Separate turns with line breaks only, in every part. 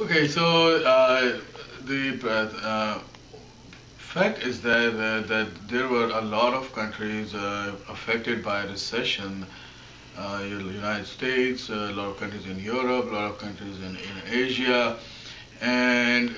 Okay, so the fact is that there were a lot of countries affected by recession. United States, a lot of countries in Europe, a lot of countries in Asia, and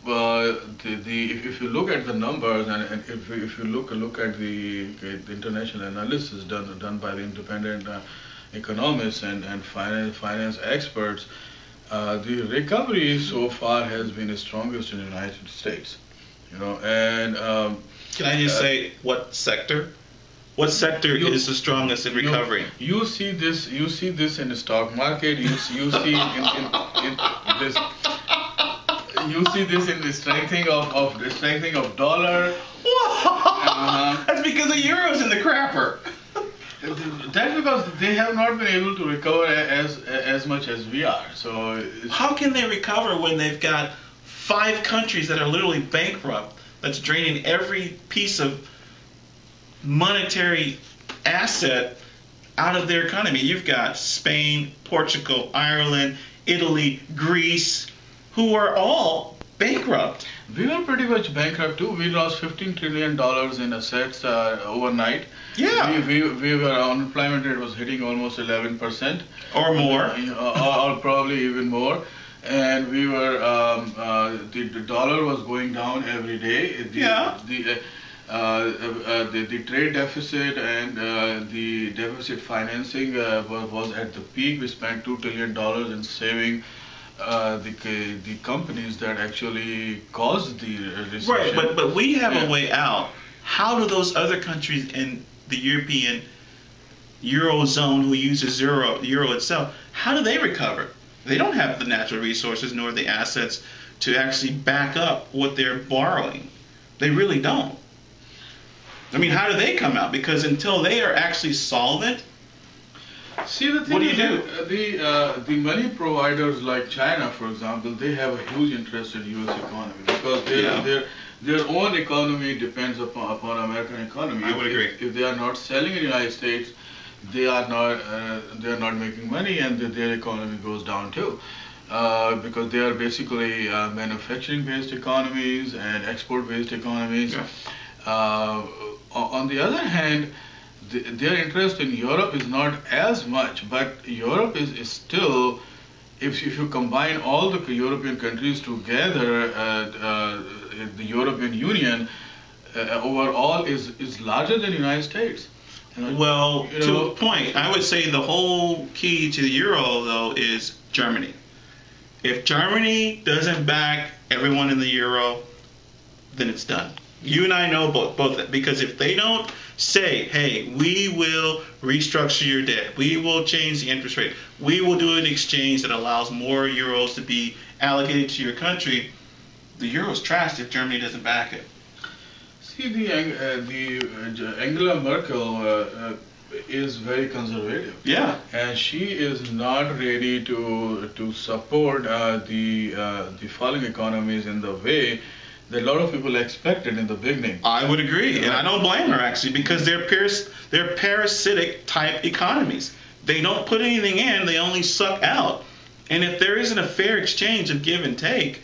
if you look at the numbers and if you look at the international analysis done by the independent economists and finance experts, the recovery so far has been the strongest in the United States. And
can I just say what sector? What sector is the strongest in recovery?
You see this in the stock market. You see in this. You see this in the strengthening of dollar.
That's because the euro's in the crapper.
That's because they have not been able to recover as much as we are. So
how can they recover when they've got 5 countries that are literally bankrupt, that's draining every piece of monetary asset out of their economy? You've got Spain, Portugal, Ireland, Italy, Greece, who are all bankrupt.
We were pretty much bankrupt too. We lost $15 trillion in assets overnight.
Yeah.
We were, unemployment rate was hitting almost 11%.
Or more.
Or probably even more. And we were, the dollar was going down every day. The trade deficit and the deficit financing was at the peak. We spent $2 trillion in saving the companies that actually caused the recession.
Right, but we have a way out. How do those other countries in the European Eurozone who uses the euro itself, how do they recover? They don't have the natural resources nor the assets to actually back up what they're borrowing. They really don't. I mean, how do they come out? Because until they are actually solvent,
see, the thing
what do you do?
The money providers like China, for example, they have a huge interest in U.S. economy because their own economy depends upon American economy.
I would agree.
If they are not selling in the United States, they are not making money, and their economy goes down too. Because they are basically manufacturing-based economies and export-based economies.
Yeah.
On the other hand, their interest in Europe is not as much, but Europe is still, if you combine all the European countries together, the European Union overall is larger than the United States.
Well, to a point, I would say the whole key to the euro, though, is Germany. If Germany doesn't back everyone in the euro, then it's done. You and I know both, because if they don't say, hey, we will restructure your debt, we will change the interest rate, we will do an exchange that allows more euros to be allocated to your country, the euro's trashed if Germany doesn't back it.
See, the Angela Merkel is very conservative.
Yeah.
And she is not ready to support the falling economies in the way that a lot of people expected in the beginning.
I would agree, and I don't blame her actually, because they're parasitic type economies. They don't put anything in, they only suck out. And if there isn't a fair exchange of give and take,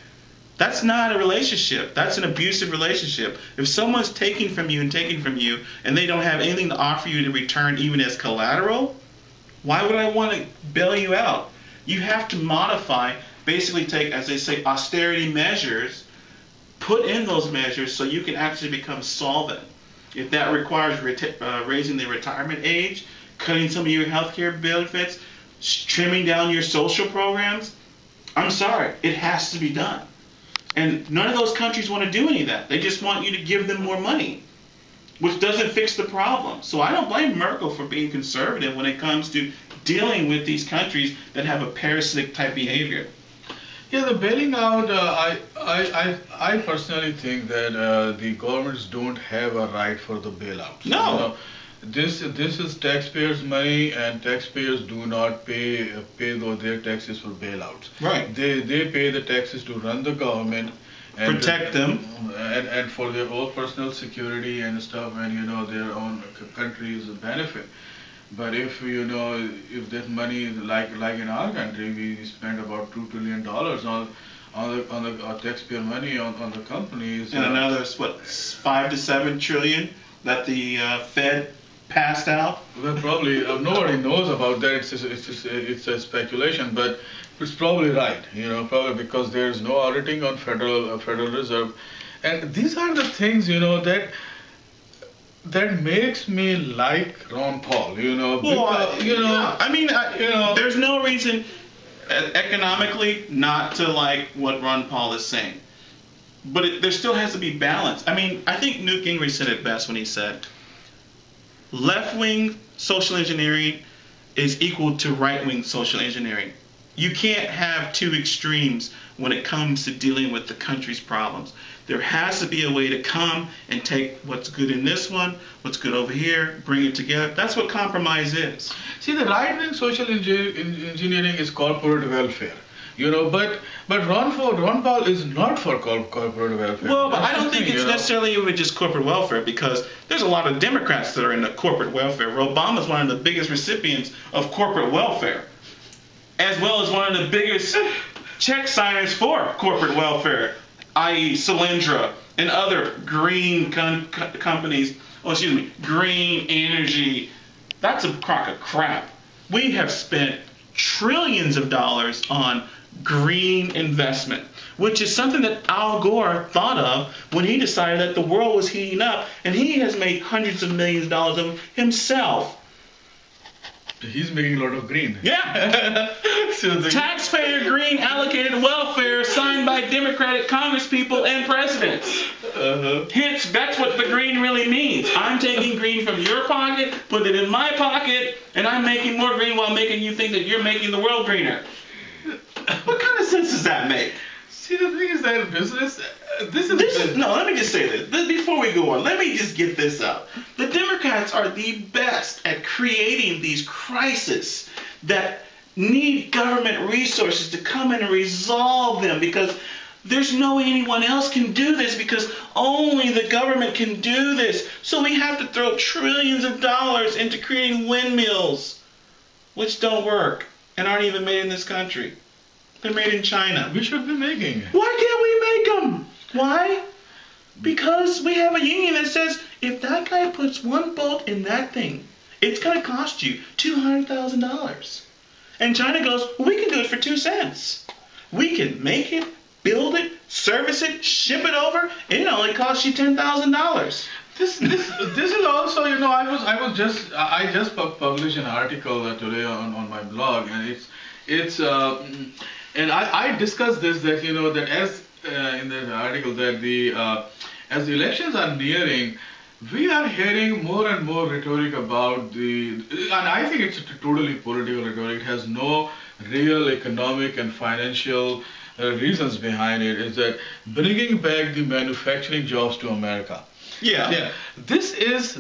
that's not a relationship. That's an abusive relationship. If someone's taking from you and they don't have anything to offer you to return even as collateral, why would I want to bail you out? You have to modify, basically take, as they say, austerity measures, put in those measures so you can actually become solvent. If that requires raising the retirement age, cutting some of your health care benefits, trimming down your social programs, I'm sorry, it has to be done. And none of those countries want to do any of that. They just want you to give them more money, which doesn't fix the problem. So I don't blame Merkel for being conservative when it comes to dealing with these countries that have a parasitic type behavior.
Yeah, the bailing out, I personally think that the governments don't have a right for the bailouts.
No.
This is taxpayers' money, and taxpayers do not pay their taxes for bailouts.
Right.
They pay the taxes to run the government, and
protect them,
and for their own personal security and stuff, and their own country's benefit. But if if that money, like in our country, we spend about $2 trillion on the taxpayer money on the companies.
And another what 5 to 7 trillion that the Fed passed out.
Well, probably nobody knows about that. It's a speculation, but it's probably right. Probably because there is no auditing on Federal Reserve, and these are the things that makes me like Ron Paul. Because,
yeah. I mean, there's no reason economically not to like what Ron Paul is saying, but there still has to be balance. I mean, I think Newt Gingrich said it best when he said, left-wing social engineering is equal to right-wing social engineering. You can't have two extremes when it comes to dealing with the country's problems. There has to be a way to come and take what's good in this one, what's good over here, bring it together. That's what compromise is.
See, the right-wing social engineering is corporate welfare. But Ron Paul is not for corporate welfare.
Well, but I don't think it's necessarily even just corporate welfare, because there's a lot of Democrats that are into corporate welfare. Obama's one of the biggest recipients of corporate welfare, as well as one of the biggest check signers for corporate welfare, i.e. Solyndra and other green companies. Oh, excuse me, green energy. That's a crock of crap. We have spent trillions of dollars on green investment, which is something that Al Gore thought of when he decided that the world was heating up, and he has made hundreds of millions of dollars of himself.
He's making a lot of green.
Yeah. Taxpayer green allocated welfare signed by Democratic congresspeople and presidents. Hence, that's what the green really means. I'm taking green from your pocket, put it in my pocket, and I'm making more green while making you think that you're making the world greener. What kind of sense does that make?
See, the thing is that business.
No, let me just say this. Before we go on, let me just get this out. The Democrats are the best at creating these crises that need government resources to come in and resolve them, because there's no way anyone else can do this, because only the government can do this. So we have to throw trillions of dollars into creating windmills, which don't work and aren't even made in this country. They're made in China.
We should be making.
Why can't we make them? Why? Because we have a union that says if that guy puts one bolt in that thing, it's going to cost you $200,000. And China goes, well, we can do it for 2 cents. We can make it, build it, service it, ship it over, and it only costs you $10,000.
This is also, I just published an article today on my blog, and and I discussed this, that that as in the article, that as the elections are nearing, we are hearing more and more rhetoric about and I think it's totally political rhetoric. It has no real economic and financial reasons behind it. Is that bringing back the manufacturing jobs to America?
Yeah.
This is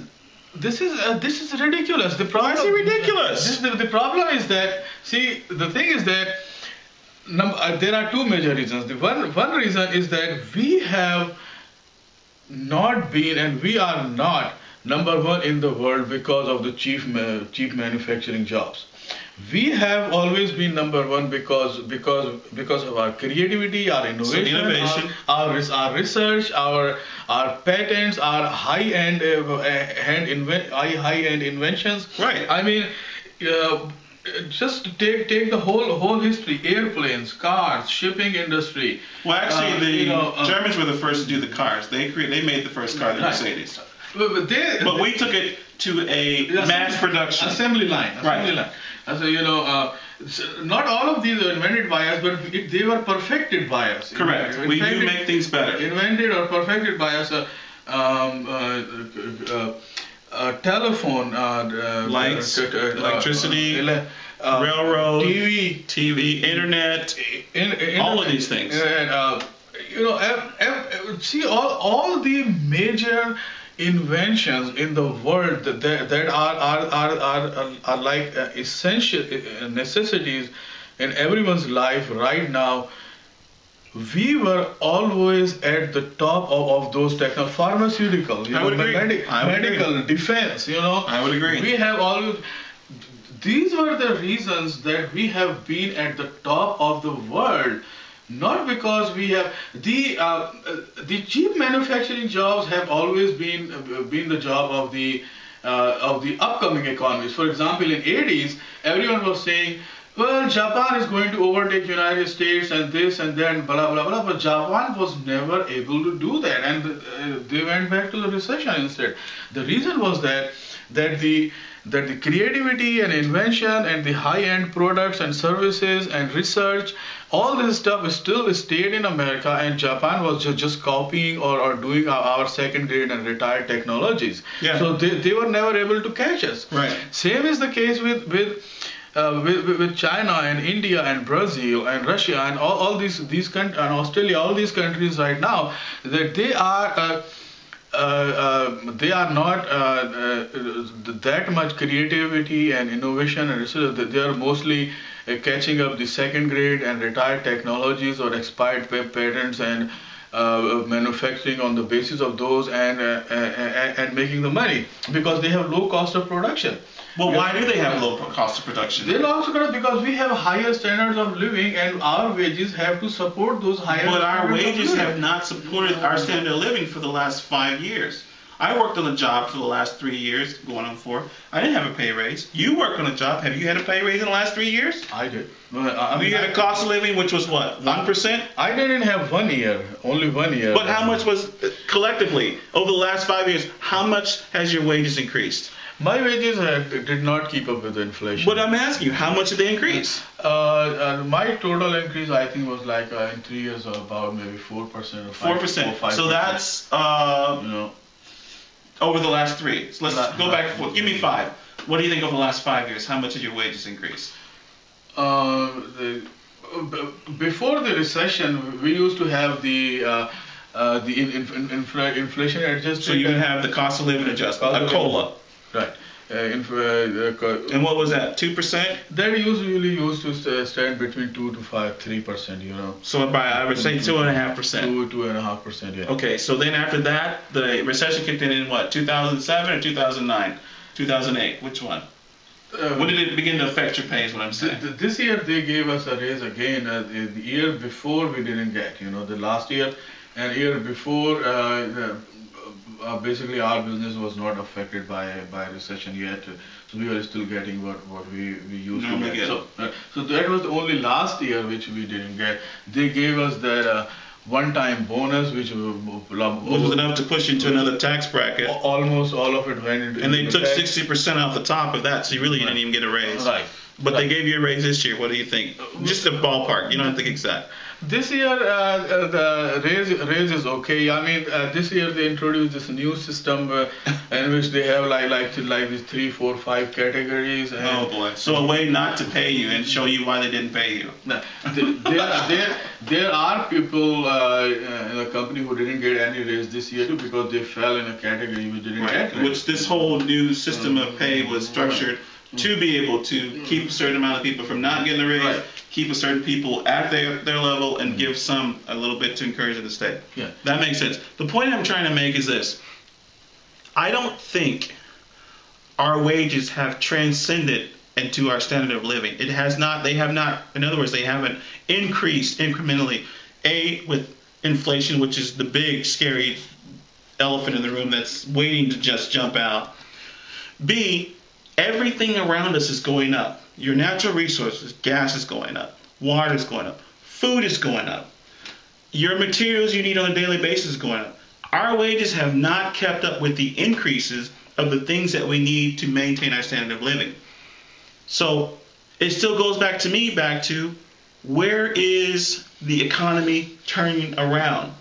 ridiculous. The problem.
Why is it ridiculous?
The problem is that, see, the thing is that there are two major reasons. The one reason is that we have not been, and we are not, number one in the world because of the cheap manufacturing jobs. We have always been number one because of our creativity, our innovation, our research, our patents, our high-end inventions.
Right.
I mean, just to take the whole history: airplanes, cars, shipping industry.
Well, actually, the Germans were the first to do the cars. They made the first car, the Mercedes. But we took it to a mass production
assembly line. So not all of these were invented by us, but they were perfected by us.
Correct. We do make things better.
Invented or perfected by us. Telephone,
lights, electricity, railroad, TV, internet, all of these things. See, all the major inventions in the world that are like essential necessities in everyone's life right now. We were always at the top of those technologies. Pharmaceutical, I would agree.
medical, defense,
I would agree.
We have always, these were the reasons that we have been at the top of the world. Not because we have the cheap manufacturing jobs have always been the job of the upcoming economies. For example, in 80s, everyone was saying, well, Japan is going to overtake United States and this and that and blah blah blah. But Japan was never able to do that, and they went back to the recession instead. The reason was that the creativity and invention and the high-end products and services and research, all this stuff still stayed in America, and Japan was just copying or doing our second grade and retired technologies.
Yeah.
So they were never able to catch us.
Right.
Same is the case with China and India and Brazil and Russia and all these and Australia, all these countries right now, that they are not that much creativity and innovation and research. They are mostly catching up the second grade and retired technologies or expired patents and manufacturing on the basis of those and making the money because they have low cost of production.
Well, why do they have low cost of production?
They also got because we have higher standards of living, and our wages have to support those higher.
But our wages have not supported our standard of living for the last 5 years. I worked on a job for the last 3 years, going on 4. I didn't have a pay raise. You worked on a job. Have you had a pay raise in the last 3 years?
I did.
You had a cost of living which was what, 1%?
I didn't have 1 year, only 1 year.
But how much was collectively over the last 5 years? How much has your wages increased?
My wages did not keep up with the inflation.
But I'm asking you, how much did they increase?
My total increase, I think, was like in 3 years about maybe 4% or
4%.
5%.
So that's over the last 3. So let's go back and forth. Give me 5. What do you think over the last 5 years? How much did your wages increase?
Before the recession, we used to have the inflation adjustment.
So you would have the cost of living adjustment, a COLA.
Right.
And what was that? 2%?
That usually used to stand between 2 to 3%.
So I would say 2.5%.
2.5%. Yeah.
Okay. So then after that, the recession kicked in what? 2007 or 2009? 2008. Which one? When did it begin to affect your pay? Is what I'm saying.
This year they gave us a raise again. The year before we didn't get. The last year and year before. Basically, our business was not affected by recession yet, so we were still getting what we used to get. So that was the only last year which we didn't get. They gave us that one-time bonus, which
was enough to push into another tax bracket.
Almost all of it went into.
And they took 60% off the top of that, so you really didn't even get a raise.
Right.
But they gave you a raise this year. What do you think? Just a ballpark. You don't have to think exact.
This year, the raise is okay. I mean, this year they introduced this new system in which they have like these 3, 4, 5 categories. And
oh boy! So a way not to pay you and show you why they didn't pay you.
There are people in the company who didn't get any raise this year too because they fell in a category which didn't get raise.
Which this whole new system of pay was structured to be able to keep a certain amount of people from not getting a raise, keep a certain people at their level, and give some a little bit to encourage them to stay.
Yeah.
That makes sense. The point I'm trying to make is this. I don't think our wages have transcended into our standard of living. It has not. They have not. In other words, they haven't increased incrementally. A, with inflation, which is the big, scary elephant in the room that's waiting to just jump out. B, everything around us is going up. Your natural resources, gas is going up, water is going up, food is going up. Your materials you need on a daily basis is going up. Our wages have not kept up with the increases of the things that we need to maintain our standard of living. So it still goes back to where is the economy turning around?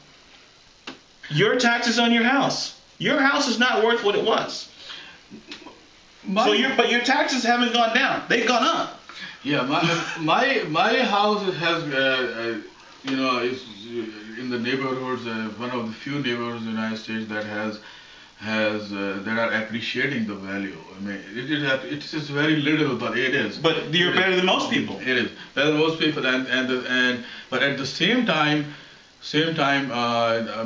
Your taxes on your house. Your house is not worth what it was. But your taxes haven't gone down; they've gone up.
Yeah, my house has is in the neighborhoods, one of the few neighborhoods in the United States that that are appreciating the value. I mean, it is very little, but it is.
But you're better than most people.
It is better than most people, but at the same time, Same time,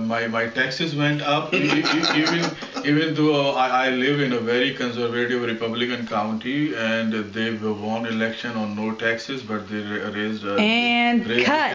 my taxes went up. Even though I live in a very conservative Republican county, and they won election on no taxes, but they raised
and cut.